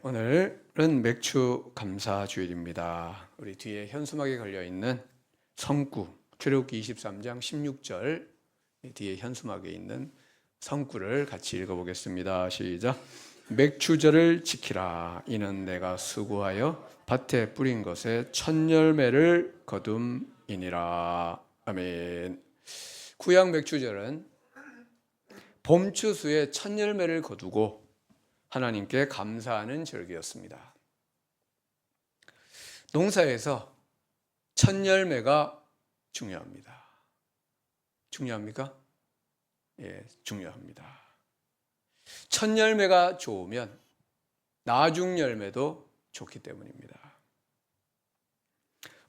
오늘은 맥주 감사 주일입니다. 우리 뒤에 현수막에 걸려 있는 성구 출애굽기 23장 16절 뒤에 현수막에 있는 성구를 같이 읽어보겠습니다. 시작. 맥주절을 지키라. 이는 내가 수고하여 밭에 뿌린 것에 첫 열매를 거둠이니라. 아멘. 구약 맥주절은 봄 추수에 첫 열매를 거두고 하나님께 감사하는 절기였습니다. 농사에서 첫 열매가 중요합니다. 중요합니까? 예, 중요합니다. 첫 열매가 좋으면 나중 열매도 좋기 때문입니다.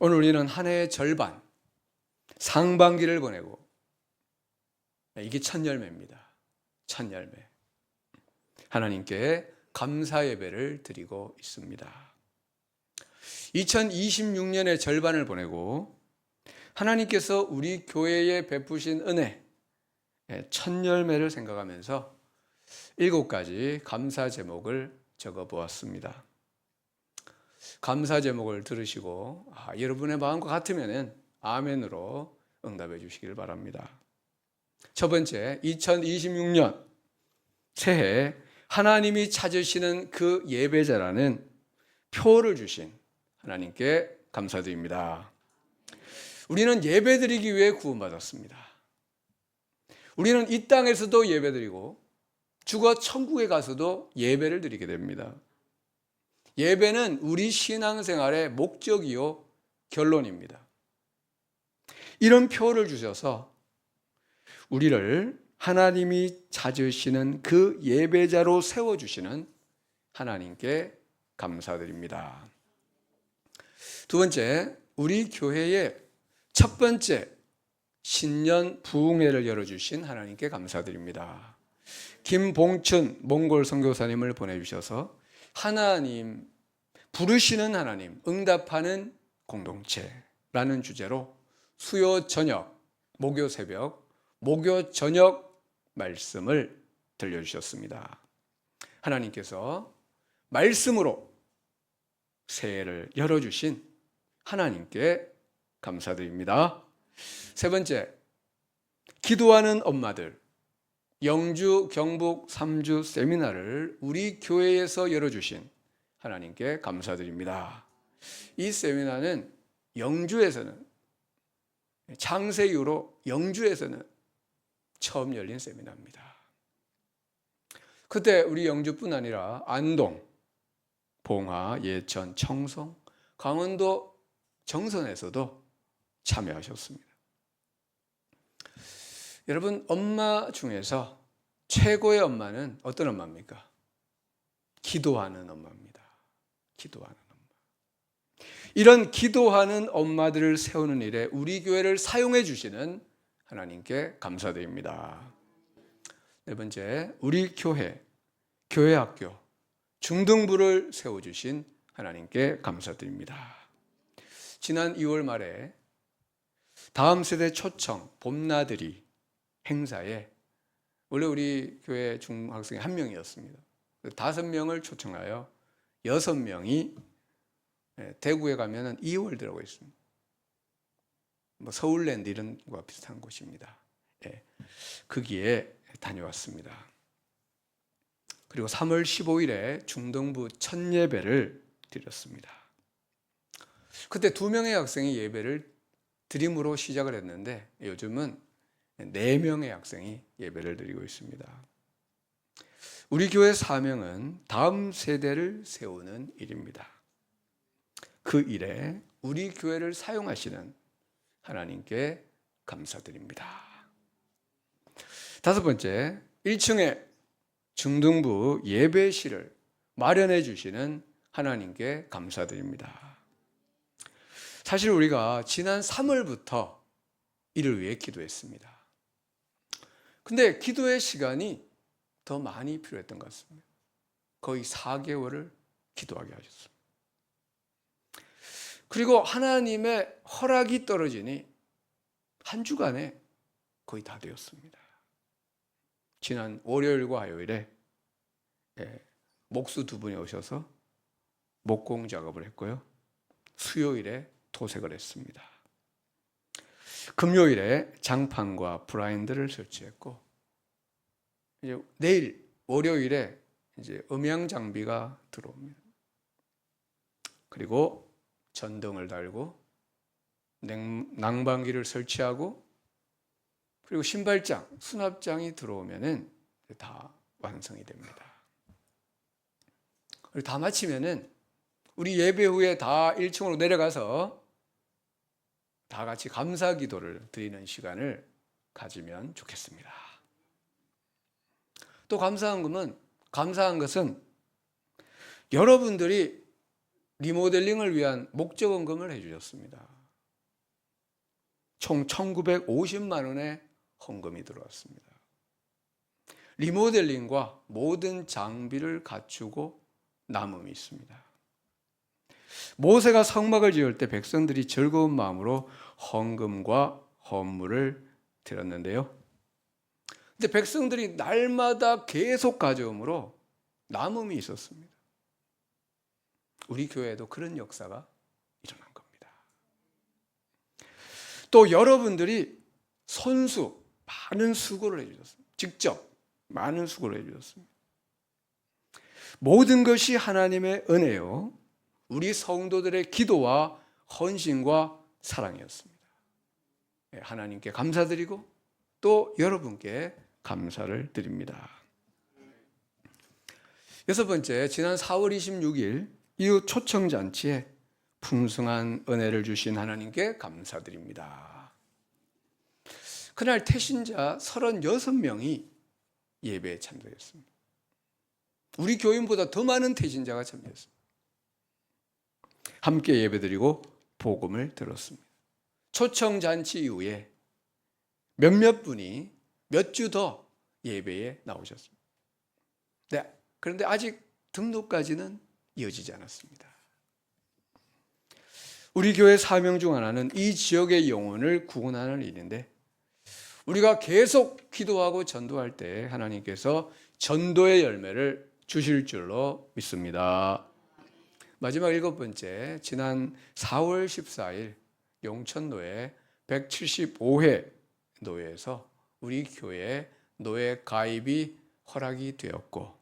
오늘 우리는 한 해의 절반, 상반기를 보내고 이게 첫 열매입니다. 첫 열매. 하나님께 감사 예배를 드리고 있습니다. 2026년의 절반을 보내고 하나님께서 우리 교회에 베푸신 은혜, 첫 열매를 생각하면서 7가지 감사 제목을 적어 보았습니다. 감사 제목을 들으시고 여러분의 마음과 같으면 아멘으로 응답해 주시길 바랍니다. 첫 번째, 2026년 새해 하나님이 찾으시는 그 예배자라는 표를 주신 하나님께 감사드립니다. 우리는 예배드리기 위해 구원받았습니다. 우리는 이 땅에서도 예배드리고 죽어 천국에 가서도 예배를 드리게 됩니다. 예배는 우리 신앙생활의 목적이요 결론입니다. 이런 표를 주셔서 우리를 하나님이 찾으시는 그 예배자로 세워주시는 하나님께 감사드립니다. 두 번째, 우리 교회의 첫 번째 신년 부흥회를 열어주신 하나님께 감사드립니다. 김봉춘 몽골 선교사님을 보내주셔서 하나님, 부르시는 하나님, 응답하는 공동체라는 주제로 수요 저녁, 목요 새벽, 목요 저녁 말씀을 들려주셨습니다. 하나님께서 말씀으로 새해를 열어주신 하나님께 감사드립니다. 세 번째, 기도하는 엄마들 영주, 경북, 3주 세미나를 우리 교회에서 열어주신 하나님께 감사드립니다. 이 세미나는 영주에서는 창세 이후로 영주에서는 처음 열린 세미나입니다. 그때 우리 영주뿐 아니라 안동, 봉화, 예천, 청송, 강원도 정선에서도 참여하셨습니다. 여러분, 엄마 중에서 최고의 엄마는 어떤 엄마입니까? 기도하는 엄마입니다. 기도하는 엄마. 이런 기도하는 엄마들을 세우는 일에 우리 교회를 사용해 주시는 하나님께 감사드립니다. 네 번째, 우리 교회, 교회학교, 중등부를 세워주신 하나님께 감사드립니다. 지난 2월 말에 다음 세대 초청 봄나들이 행사에 원래 우리 교회 중학생이 1명이었습니다. 5명을 초청하여 6명이 대구에 가면 이월드라고 있습니다. 서울랜드 이런 거와 비슷한 곳입니다. 거기에 다녀왔습니다. 그리고 3월 15일에 중등부 첫 예배를 드렸습니다. 그때 2명의 학생이 예배를 드림으로 시작을 했는데 요즘은 4명의 학생이 예배를 드리고 있습니다. 우리 교회 사명은 다음 세대를 세우는 일입니다. 그 일에 우리 교회를 사용하시는 하나님께 감사드립니다. 다섯 번째, 1층에 중등부 예배실을 마련해 주시는 하나님께 감사드립니다. 사실 우리가 지난 3월부터 이를 위해 기도했습니다. 근데 기도의 시간이 더 많이 필요했던 것 같습니다. 거의 4개월을 기도하게 하셨습니다. 그리고 하나님의 허락이 떨어지니 한 주간에 거의 다 되었습니다. 지난 월요일과 화요일에 목수 두 분이 오셔서 목공 작업을 했고요. 수요일에 토색을 했습니다. 금요일에 장판과 블라인드를 설치했고, 이제 내일 월요일에 이제 음향 장비가 들어옵니다. 그리고 전등을 달고 난방기를 설치하고, 그리고 신발장, 수납장이 들어오면은 다 완성이 됩니다. 그리고 다 마치면은 우리 예배 후에 다 1층으로 내려가서 다 같이 감사 기도를 드리는 시간을 가지면 좋겠습니다. 또 감사한 것은 여러분들이 리모델링을 위한 목적원금을 해주셨습니다. 총 1,950만 원의 헌금이 들어왔습니다. 리모델링과 모든 장비를 갖추고 남음이 있습니다. 모세가 성막을 지을 때 백성들이 즐거운 마음으로 헌금과 헌물을 드렸는데요. 근데 백성들이 날마다 계속 가져오므로 남음이 있었습니다. 우리 교회에도 그런 역사가 일어난 겁니다. 또 여러분들이 많은 수고를 해주셨습니다. 직접 많은 수고를 해주셨습니다. 모든 것이 하나님의 은혜요, 우리 성도들의 기도와 헌신과 사랑이었습니다. 하나님께 감사드리고 또 여러분께 감사를 드립니다. 여섯 번째, 지난 4월 26일 이후 초청잔치에 풍성한 은혜를 주신 하나님께 감사드립니다. 그날 태신자 36명이 예배에 참석했습니다. 우리 교인보다 더 많은 태신자가 참여했습니다. 함께 예배드리고 복음을 들었습니다. 초청잔치 이후에 몇몇 분이 몇 주 더 예배에 나오셨습니다. 네, 그런데 아직 등록까지는 이어지지 않았습니다. 우리 교회 사명 중 하나는 이 지역의 영혼을 구원하는 일인데, 우리가 계속 기도하고 전도할 때 하나님께서 전도의 열매를 주실 줄로 믿습니다. 마지막 일곱 번째, 지난 4월 14일 용천노회 175회 노회에서 우리 교회 노회 가입이 허락이 되었고,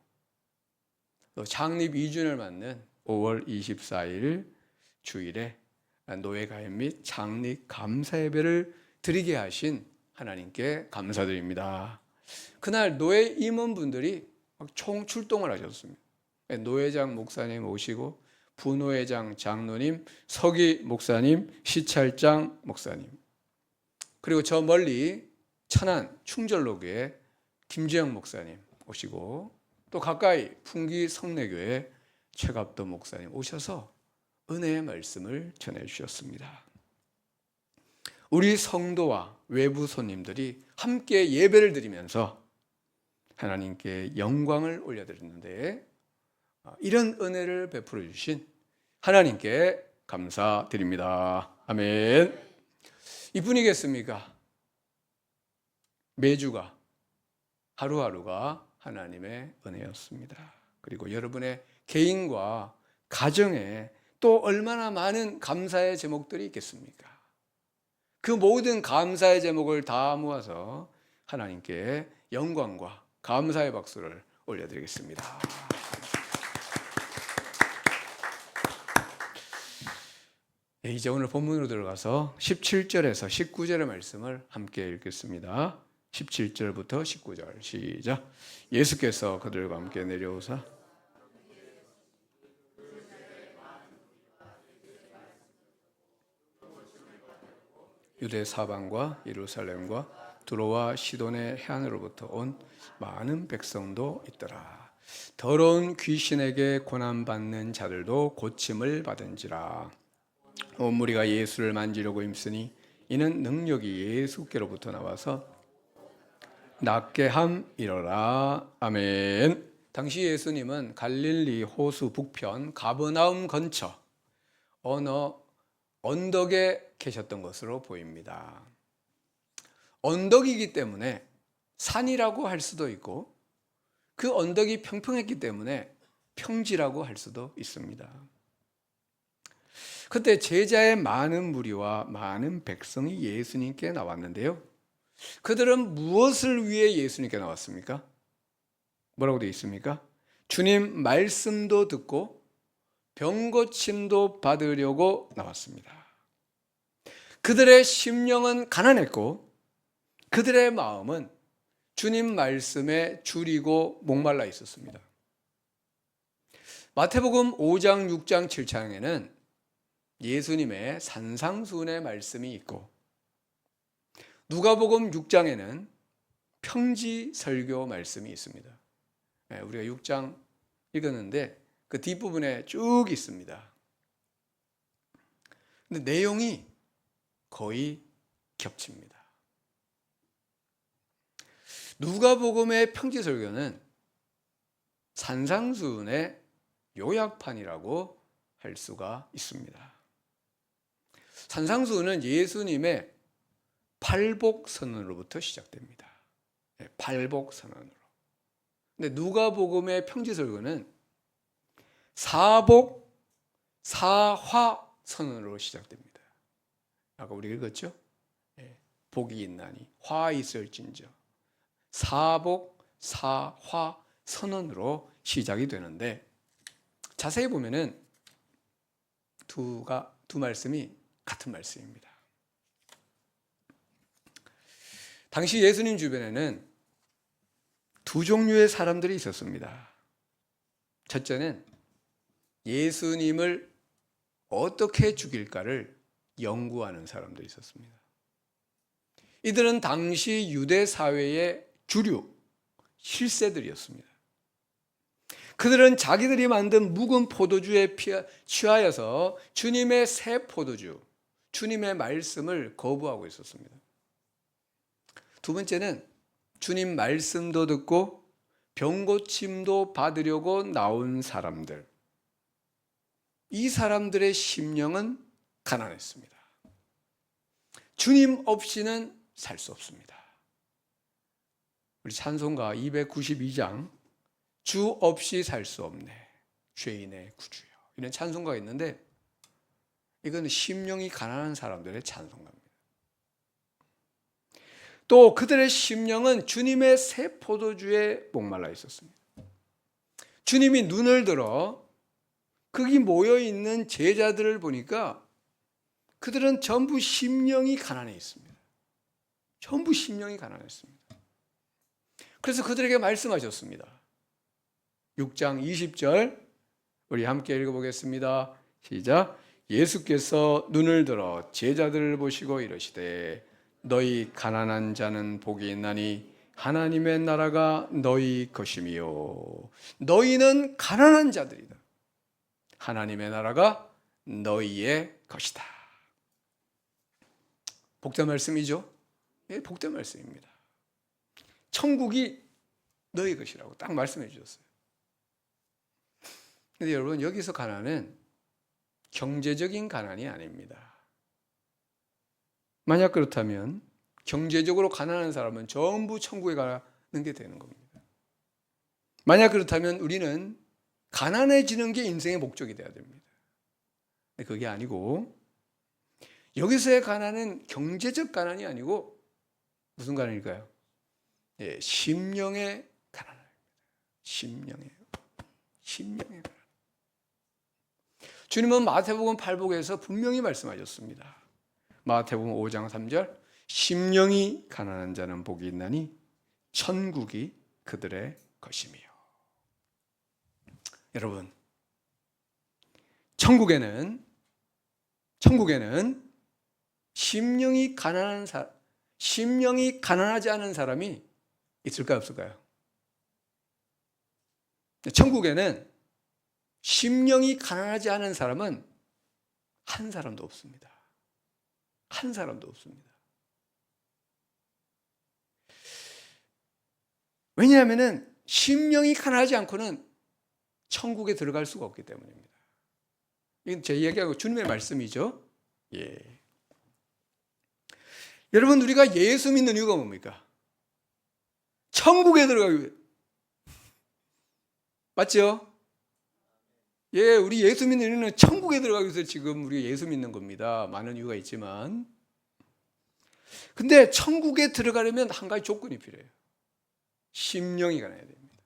또 창립 2주년을 맞는 5월 24일 주일에 노회 가입 및 창립 감사 예배를 드리게 하신 하나님께 감사드립니다. 그날 노회 임원분들이 총 출동을 하셨습니다. 노회장 목사님 오시고, 부노회장 장로님, 서기 목사님, 시찰장 목사님, 그리고 저 멀리 천안 충절로교회 김지영 목사님 오시고, 또 가까이 풍기 성내교회 최갑도 목사님 오셔서 은혜의 말씀을 전해주셨습니다. 우리 성도와 외부 손님들이 함께 예배를 드리면서 하나님께 영광을 올려드렸는데, 이런 은혜를 베풀어 주신 하나님께 감사드립니다. 아멘. 이뿐이겠습니까? 매주가, 하루하루가 하나님의 은혜였습니다. 그리고 여러분의 개인과 가정에 또 얼마나 많은 감사의 제목들이 있겠습니까? 그 모든 감사의 제목을 다 모아서 하나님께 영광과 감사의 박수를 올려드리겠습니다. 이제 오늘 본문으로 들어가서 17절에서 19절의 말씀을 함께 읽겠습니다. 17절부터 19절 시작. 예수께서 그들과 함께 내려오사 유대 사방과 예루살렘과 두로와 시돈의 해안으로부터 온 많은 백성도 있더라. 더러운 귀신에게 고난받는 자들도 고침을 받은지라. 온 무리가 예수를 만지려고 힘쓰니 이는 능력이 예수께로부터 나와서 낫게 함이로라. 아멘. 당시 예수님은 갈릴리 호수 북편 가버나움 근처 어느 언덕에 계셨던 것으로 보입니다. 언덕이기 때문에 산이라고 할 수도 있고, 그 언덕이 평평했기 때문에 평지라고 할 수도 있습니다. 그때 제자의 많은 무리와 많은 백성이 예수님께 나왔는데요. 그들은 무엇을 위해 예수님께 나왔습니까? 뭐라고 되어 있습니까? 주님 말씀도 듣고 병고침도 받으려고 나왔습니다. 그들의 심령은 가난했고 그들의 마음은 주님 말씀에 줄이고 목말라 있었습니다. 마태복음 5장, 6장, 7장에는 예수님의 산상수훈의 말씀이 있고 누가복음 6장에는 평지 설교 말씀이 있습니다. 우리가 6장 읽었는데 그 뒷부분에 쭉 있습니다. 근데 내용이 거의 겹칩니다. 누가복음의 평지 설교는 산상수훈의 요약판이라고 할 수가 있습니다. 산상수훈은 예수님의 팔복선언으로부터 시작됩니다. 팔복선언으로. 근데 누가복음의 평지설교는 사복, 사화선언으로 시작됩니다. 아까 우리 읽었죠? 복이 있나니 화 있을진저. 사복, 사화선언으로 시작이 되는데 자세히 보면은 두 말씀이 같은 말씀입니다. 당시 예수님 주변에는 두 종류의 사람들이 있었습니다. 첫째는 예수님을 어떻게 죽일까를 연구하는 사람들이 있었습니다. 이들은 당시 유대 사회의 주류, 실세들이었습니다. 그들은 자기들이 만든 묵은 포도주에 취하여서 주님의 새 포도주, 주님의 말씀을 거부하고 있었습니다. 두 번째는 주님 말씀도 듣고 병고침도 받으려고 나온 사람들. 이 사람들의 심령은 가난했습니다. 주님 없이는 살 수 없습니다. 우리 찬송가 292장 주 없이 살 수 없네 죄인의 구주여 이런 찬송가가 있는데 이건 심령이 가난한 사람들의 찬송가입니다. 또 그들의 심령은 주님의 새 포도주에 목말라 있었습니다. 주님이 눈을 들어 거기 모여있는 제자들을 보니까 그들은 전부 심령이 가난해 있습니다. 전부 심령이 가난했습니다. 그래서 그들에게 말씀하셨습니다. 6장 20절 우리 함께 읽어보겠습니다. 시작. 예수께서 눈을 들어 제자들을 보시고 이르시되 너희 가난한 자는 복이 있나니 하나님의 나라가 너희 것이미요. 너희는 가난한 자들이다. 하나님의 나라가 너희의 것이다. 복된 말씀이죠? 예, 복된 말씀입니다. 천국이 너희 것이라고 딱 말씀해 주셨어요. 근데 여러분 여기서 가난은 경제적인 가난이 아닙니다. 만약 그렇다면 경제적으로 가난한 사람은 전부 천국에 가는 게 되는 겁니다. 만약 그렇다면 우리는 가난해지는 게 인생의 목적이 되어야 됩니다. 근데 그게 아니고 여기서의 가난은 경제적 가난이 아니고 무슨 가난일까요? 예, 심령의 가난입니다. 심령의 가난. 주님은 마태복음 8복에서 분명히 말씀하셨습니다. 마태복음 5장 3절 심령이 가난한 자는 복이 있나니 천국이 그들의 것이며. 여러분 천국에는 심령이 가난하지 않은 사람이 있을까요, 없을까요? 천국에는 심령이 가난하지 않은 사람은 한 사람도 없습니다. 한 사람도 없습니다. 왜냐하면 심령이 가난하지 않고는 천국에 들어갈 수가 없기 때문입니다. 이건 제 이야기하고 주님의 말씀이죠. 예. 여러분 우리가 예수 믿는 이유가 뭡니까? 천국에 들어가기 위해. 맞죠? 예, 우리 예수 믿는 우리는 천국에 들어가기 위해서 지금 우리 예수 믿는 겁니다. 많은 이유가 있지만. 근데 천국에 들어가려면 한 가지 조건이 필요해요. 심령이 가나야 됩니다.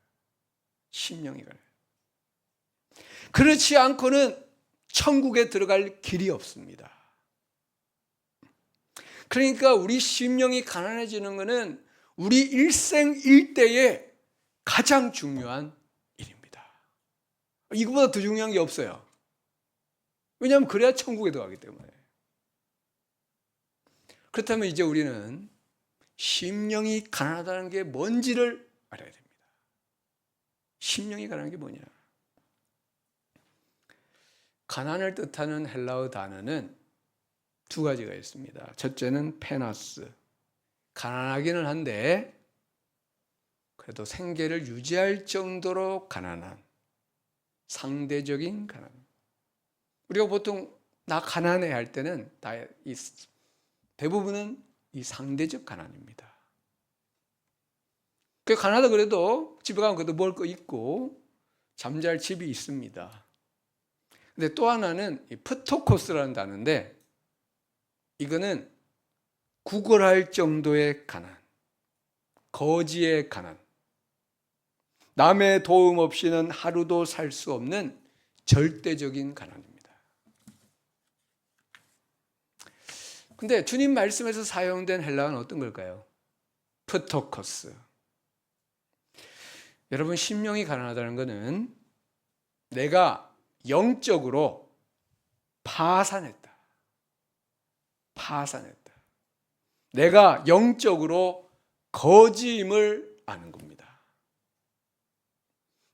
심령이 가나야 돼요. 그렇지 않고는 천국에 들어갈 길이 없습니다. 그러니까 우리 심령이 가난해지는 것은 우리 일생일대에 가장 중요한 일입니다. 이거보다 더 중요한 게 없어요. 왜냐하면 그래야 천국에 들어가기 때문에. 그렇다면 이제 우리는 심령이 가난하다는 게 뭔지를 알아야 됩니다. 심령이 가난한 게 뭐냐? 가난을 뜻하는 헬라어 단어는 두 가지가 있습니다. 첫째는 페나스, 가난하기는 한데 그래도 생계를 유지할 정도로 가난한, 상대적인 가난. 우리가 보통 나 가난해 할 때는 대부분은 이 상대적 가난입니다. 그 가난하다 그래도 집에 가면 그래도 먹을 거 있고 잠잘 집이 있습니다. 근데 또 하나는 이 프토코스라는 단어인데 이거는 구걸할 정도의 가난, 거지의 가난, 남의 도움 없이는 하루도 살 수 없는 절대적인 가난입니다. 근데 주님 말씀에서 사용된 헬라어는 어떤 걸까요? 프토코스. 여러분, 심령이 가난하다는 것은 내가 영적으로 파산했다. 내가 영적으로 거지임을 아는 겁니다.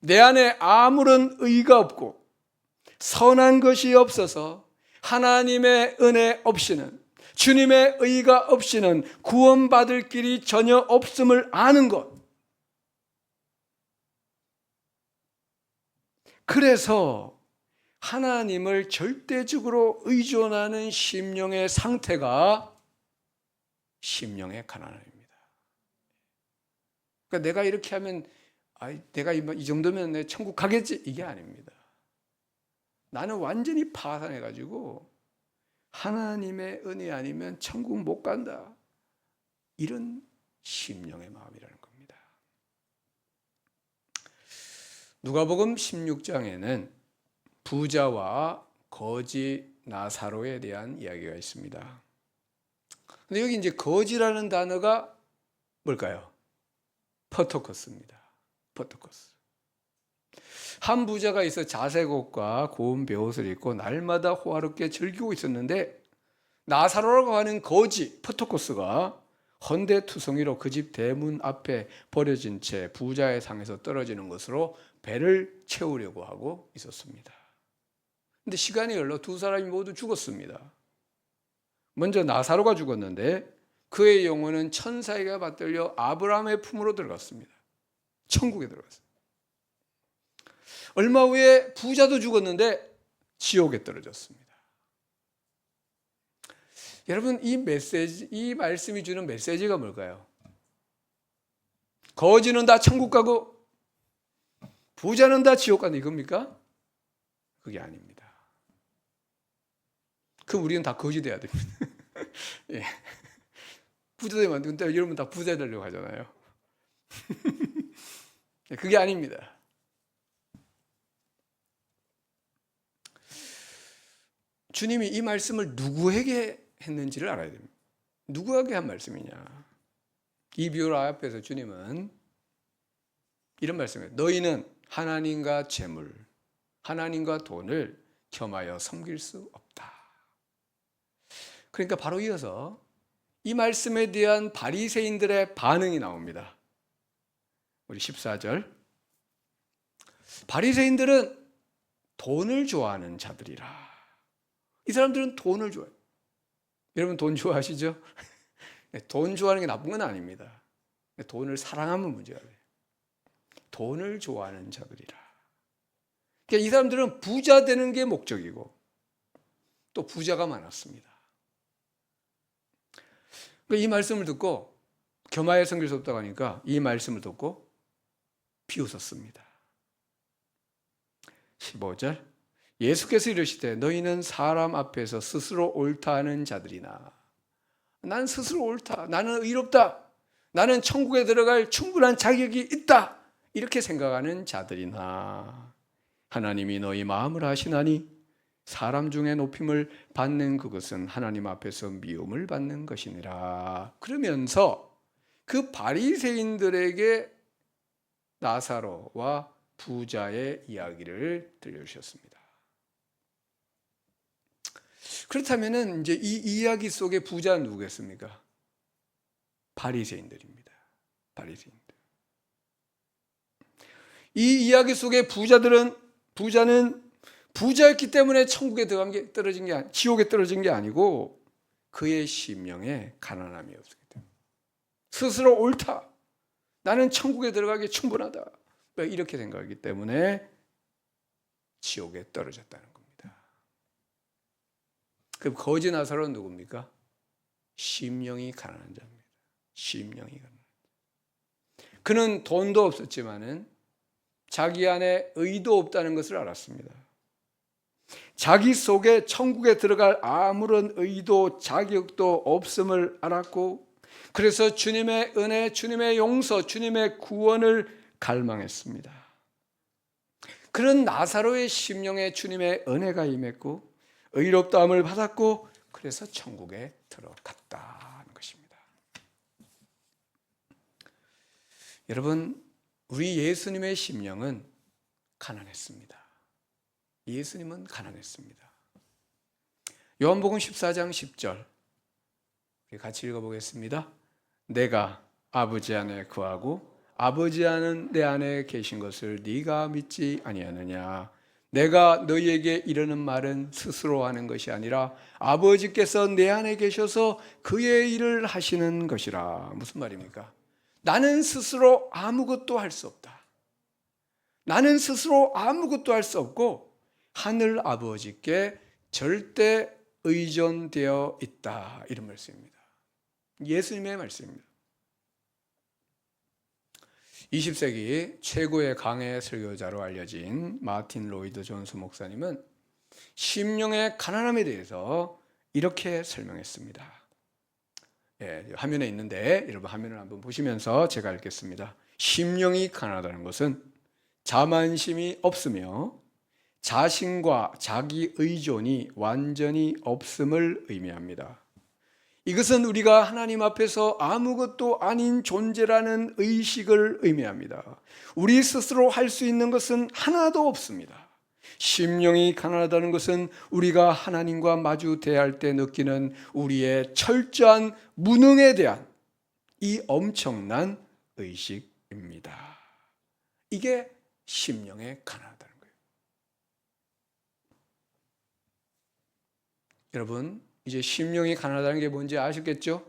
내 안에 아무런 의가 없고 선한 것이 없어서 하나님의 은혜 없이는, 주님의 의가 없이는 구원받을 길이 전혀 없음을 아는 것. 그래서 하나님을 절대적으로 의존하는 심령의 상태가 심령의 가난함입니다. 그러니까 내가 이렇게 하면 내가 이 정도면 내 천국 가겠지, 이게 아닙니다. 나는 완전히 파산해가지고 하나님의 은혜 아니면 천국 못 간다, 이런 심령의 마음이라는 겁니다. 누가복음 16장에는 부자와 거지 나사로에 대한 이야기가 있습니다. 근데 여기 이제 거지라는 단어가 뭘까요? 퍼토코스입니다. 퍼토코스. 한 부자가 있어 자색 옷과 고운 베옷을 입고 날마다 호화롭게 즐기고 있었는데 나사로라고 하는 거지 퍼토코스가 헌데투성이로 그 집 대문 앞에 버려진 채 부자의 상에서 떨어지는 것으로 배를 채우려고 하고 있었습니다. 근데 시간이 흘러 두 사람이 모두 죽었습니다. 먼저 나사로가 죽었는데 그의 영혼은 천사에게 받들려 아브라함의 품으로 들어갔습니다. 천국에 들어갔습니다. 얼마 후에 부자도 죽었는데 지옥에 떨어졌습니다. 여러분, 이 말씀이 주는 메시지가 뭘까요? 거지는 다 천국 가고 부자는 다 지옥 간다, 이겁니까? 그게 아닙니다. 그럼 우리는 다 거지 돼야 됩니다. 예. 부자 되면 안 되는데 여러분 다 부자 되려고 하잖아요. 그게 아닙니다. 주님이 이 말씀을 누구에게 했는지를 알아야 됩니다. 누구에게 한 말씀이냐? 이 비유를 앞에서 주님은 이런 말씀이에요. 너희는 하나님과 재물, 하나님과 돈을 겸하여 섬길 수 없다. 그러니까 바로 이어서 이 말씀에 대한 바리새인들의 반응이 나옵니다. 우리 14절. 바리새인들은 돈을 좋아하는 자들이라. 이 사람들은 돈을 좋아해요. 여러분 돈 좋아하시죠? 돈 좋아하는 게 나쁜 건 아닙니다. 돈을 사랑하면 문제가 돼요. 돈을 좋아하는 자들이라. 그러니까 이 사람들은 부자 되는 게 목적이고 또 부자가 많았습니다. 이 말씀을 듣고 겸하여 섬길 수 없다고 하니까 이 말씀을 듣고 비웃었습니다. 15절. 예수께서 이르시되 너희는 사람 앞에서 스스로 옳다 하는 자들이나 나는 스스로 옳다, 나는 의롭다, 나는 천국에 들어갈 충분한 자격이 있다 이렇게 생각하는 자들이나 하나님이 너희 마음을 아시나니 사람 중에 높임을 받는 그것은 하나님 앞에서 미움을 받는 것이니라. 그러면서 그 바리새인들에게 나사로와 부자의 이야기를 들려주셨습니다. 그렇다면은 이제 이 이야기 속의 부자는 누구겠습니까? 바리새인들입니다. 바리새인들. 이 이야기 속의 부자는 부자였기 때문에 천국에 지옥에 떨어진 게 아니고 그의 심령에 가난함이 없었기 때문에 스스로 옳다, 나는 천국에 들어가기에 충분하다 이렇게 생각하기 때문에 지옥에 떨어졌다는 겁니다. 그럼 거지 나사로는 누굽니까? 심령이 가난한 자입니다. 심령이 가난한 자. 그는 돈도 없었지만은 자기 안에 의도 없다는 것을 알았습니다. 자기 속에 천국에 들어갈 아무런 의도, 자격도 없음을 알았고 그래서 주님의 은혜, 주님의 용서, 주님의 구원을 갈망했습니다. 그런 나사로의 심령에 주님의 은혜가 임했고 의롭다함을 받았고 그래서 천국에 들어갔다는 것입니다. 여러분, 우리 예수님의 심령은 가난했습니다. 예수님은 가난했습니다. 요한복음 14장 10절 같이 읽어보겠습니다. 내가 아버지 안에 거하고 아버지 안은 내 안에 계신 것을 네가 믿지 아니하느냐. 내가 너희에게 이르는 말은 스스로 하는 것이 아니라 아버지께서 내 안에 계셔서 그의 일을 하시는 것이라. 무슨 말입니까? 나는 스스로 아무것도 할 수 없다. 나는 스스로 아무것도 할 수 없고 하늘 아버지께 절대 의존되어 있다. 이런 말씀입니다. 예수님의 말씀입니다. 20세기 최고의 강해 설교자로 알려진 마틴 로이드 존스 목사님은 심령의 가난함에 대해서 이렇게 설명했습니다. 화면에 있는데 여러분 화면을 한번 보시면서 제가 읽겠습니다. 심령이 가난하다는 것은 자만심이 없으며 자신과 자기 의존이 완전히 없음을 의미합니다. 이것은 우리가 하나님 앞에서 아무것도 아닌 존재라는 의식을 의미합니다. 우리 스스로 할 수 있는 것은 하나도 없습니다. 심령이 가난하다는 것은 우리가 하나님과 마주 대할 때 느끼는 우리의 철저한 무능에 대한 이 엄청난 의식입니다. 이게 심령의 가난하다는 거예요. 여러분, 이제 심령이 가난하다는 게 뭔지 아시겠죠?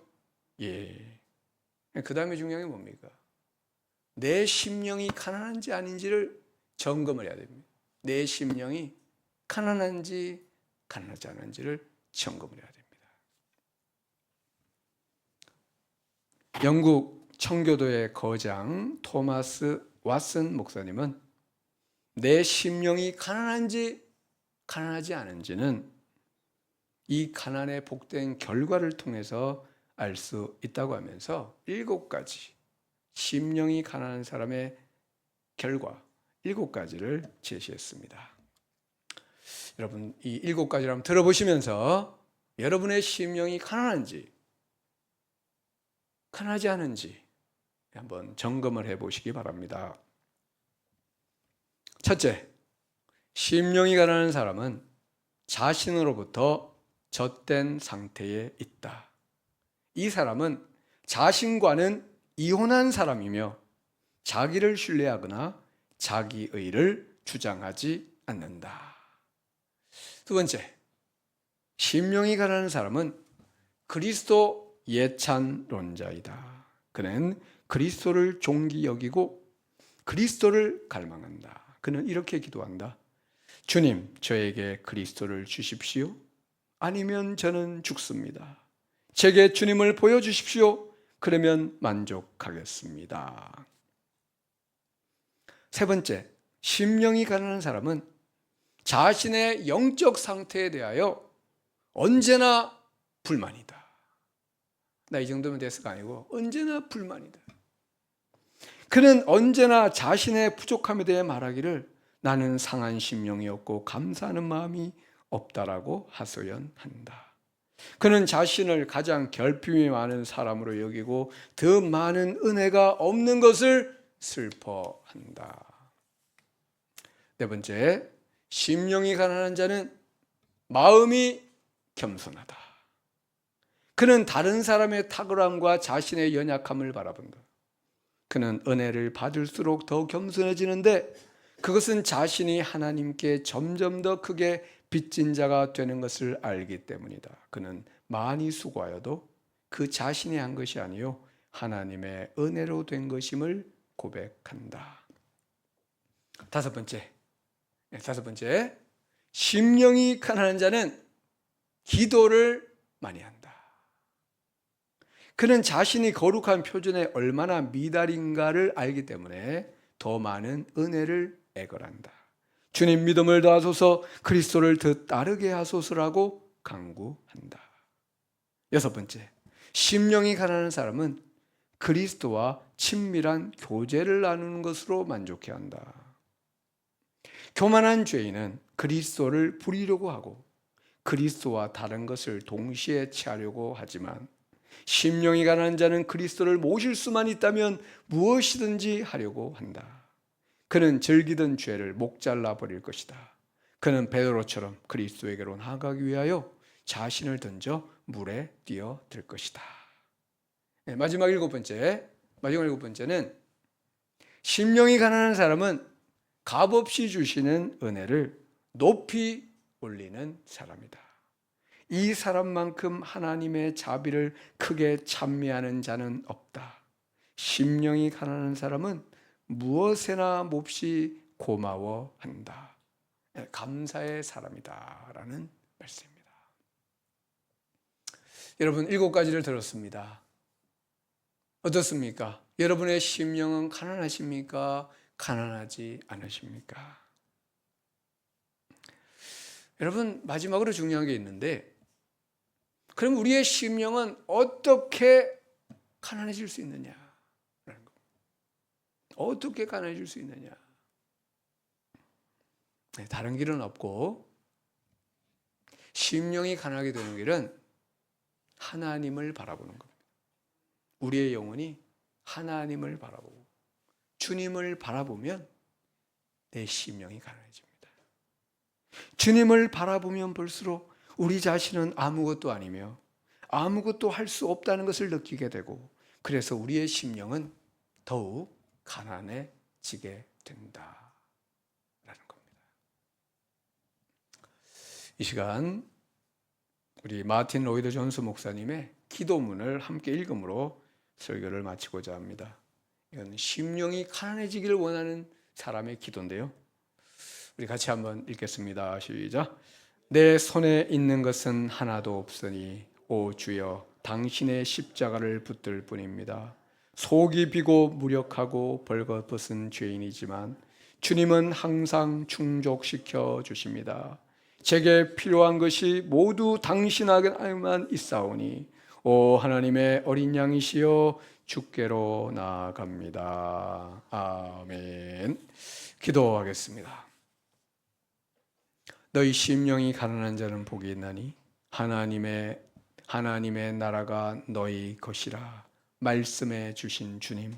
예. 그 다음에 중요한 게 뭡니까? 내 심령이 가난한지 아닌지를 점검을 해야 됩니다. 내 심령이 가난한지 가난하지 않은지를 점검을 해야 됩니다. 영국 청교도의 거장 토마스 왓슨 목사님은 내 심령이 가난한지 가난하지 않은지는 이 가난의 복된 결과를 통해서 알 수 있다고 하면서 7가지 심령이 가난한 사람의 결과 7가지를 제시했습니다. 여러분 이 7가지를 한번 들어보시면서 여러분의 심령이 가난한지 가난하지 않은지 한번 점검을 해보시기 바랍니다. 첫째, 심령이 가난한 사람은 자신으로부터 젖된 상태에 있다. 이 사람은 자신과는 이혼한 사람이며 자기를 신뢰하거나 자기의를 주장하지 않는다. 두 번째, 심령이 가난한 사람은 그리스도 예찬론자이다. 그는 그리스도를 존귀 여기고 그리스도를 갈망한다. 그는 이렇게 기도한다. 주님, 저에게 그리스도를 주십시오. 아니면 저는 죽습니다. 제게 주님을 보여주십시오. 그러면 만족하겠습니다. 세 번째, 심령이 가난한 사람은 자신의 영적 상태에 대하여 언제나 불만이다. 나 이 정도면 됐을까 아니고 언제나 불만이다. 그는 언제나 자신의 부족함에 대해 말하기를 나는 상한 심령이 없고 감사하는 마음이 없다라고 하소연한다. 그는 자신을 가장 결핍이 많은 사람으로 여기고 더 많은 은혜가 없는 것을 슬퍼한다. 네 번째, 심령이 가난한 자는 마음이 겸손하다. 그는 다른 사람의 탁월함과 자신의 연약함을 바라본다. 그는 은혜를 받을수록 더 겸손해지는데 그것은 자신이 하나님께 점점 더 크게 빚진 자가 되는 것을 알기 때문이다. 그는 많이 수고하여도 그 자신이 한 것이 아니요 하나님의 은혜로 된 것임을 고백한다. 다섯 번째, 심령이 가난한 자는 기도를 많이 한다. 그는 자신이 거룩한 표준에 얼마나 미달인가를 알기 때문에 더 많은 은혜를 애걸한다. 주님 믿음을 더하소서, 그리스도를 더 따르게 하소서라고 간구한다. 여섯 번째, 심령이 가난한 사람은 그리스도와 친밀한 교제를 나누는 것으로 만족해한다. 교만한 죄인은 그리스도를 부리려고 하고 그리스도와 다른 것을 동시에 취하려고 하지만 심령이 가난한 자는 그리스도를 모실 수만 있다면 무엇이든지 하려고 한다. 그는 즐기던 죄를 목잘라 버릴 것이다. 그는 베드로처럼 그리스도에게로 나아가기 위하여 자신을 던져 물에 뛰어들 것이다. 마지막 일곱 번째는 심령이 가난한 사람은 값없이 주시는 은혜를 높이 올리는 사람이다. 이 사람만큼 하나님의 자비를 크게 찬미하는 자는 없다. 심령이 가난한 사람은 무엇에나 몹시 고마워한다. 감사의 사람이다 라는 말씀입니다. 여러분, 7가지를 들었습니다. 어떻습니까? 여러분의 심령은 가난하십니까? 가난하지 않으십니까? 여러분, 마지막으로 중요한 게 있는데, 그럼 우리의 심령은 어떻게 가난해질 수 있느냐? 어떻게 가난해질 수 있느냐? 다른 길은 없고, 심령이 가난하게 되는 길은 하나님을 바라보는 겁니다. 우리의 영혼이 하나님을 바라보고 주님을 바라보면 내 심령이 가난해집니다. 주님을 바라보면 볼수록 우리 자신은 아무것도 아니며 아무것도 할 수 없다는 것을 느끼게 되고, 그래서 우리의 심령은 더욱 가난해지게 된다라는 겁니다. 이 시간 우리 마틴 로이드 존스 목사님의 기도문을 함께 읽음으로 설교를 마치고자 합니다. 이건 심령이 가난해지기를 원하는 사람의 기도인데요. 우리 같이 한번 읽겠습니다. 시작. 내 손에 있는 것은 하나도 없으니 오 주여 당신의 십자가를 붙들 뿐입니다. 속이 비고 무력하고 벌거벗은 죄인이지만 주님은 항상 충족시켜 주십니다. 제게 필요한 것이 모두 당신 안에만 있사오니 오 하나님의 어린 양이시여 주께로 나아갑니다. 아멘. 기도하겠습니다. 너희 심령이 가난한 자는 복이 있나니 하나님의 나라가 너희 것이라 말씀해 주신 주님,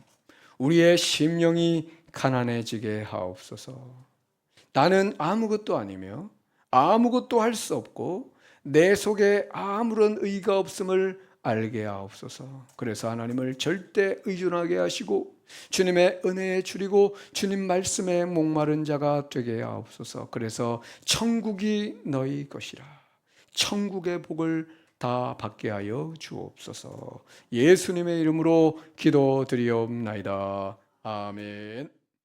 우리의 심령이 가난해지게 하옵소서. 나는 아무것도 아니며 아무것도 할 수 없고 내 속에 아무런 의가 없음을 알게 하옵소서. 그래서 하나님을 절대 의존하게 하시고 주님의 은혜에 줄이고 주님 말씀에 목마른 자가 되게 하옵소서. 그래서 천국이 너희 것이라 천국의 복을 다 받게 하여 주옵소서. 예수님의 이름으로 기도드리옵나이다. 아멘.